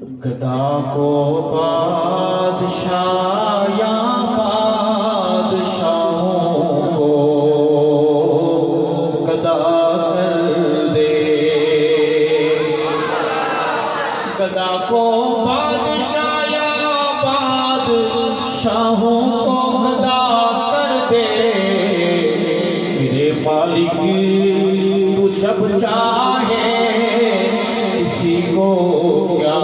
गदा को बादशाह या बादशाहों को गदा कर दे। गदा को बादशाह या बादशाहों को गदा कर दे। मेरे मालिक तू जब चाहे किसी को क्या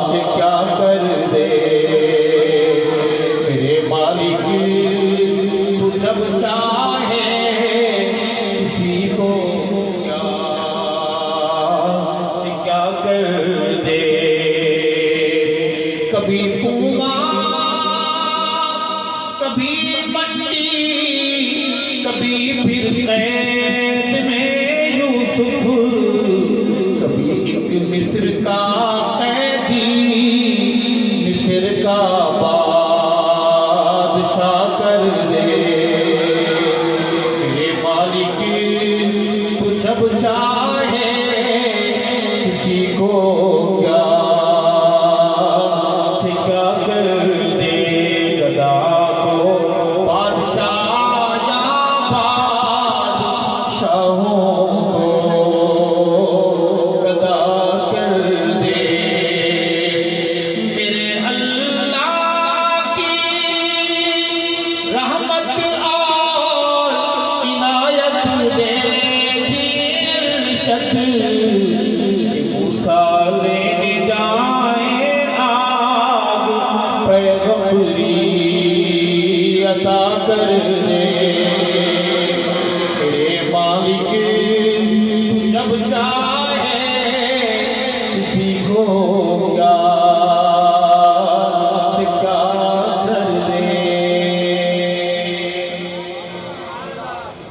से क्या कर दे। मेरे मालिक तू जब चाहे किसी को क्या से क्या कर दे। कभी कुआं कभी मंडी कभी फिर कैद में यूसुफ, कभी एक मिस्र का कैदी मिस्र का बादशाह कर दे। मेरे मालिक तू जब चाहे किसी को क्या से क्या कर दे। गदा को बादशाह या बादशाहों मूसा लेने जाए आग पैगंबरी अता कर दे। मेरे मालिक तू जब चाहे किसी को क्या से क्या कर दे।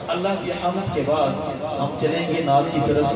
अल्लाह की हम्द के बाद हम चलेंगे नात की तरफ।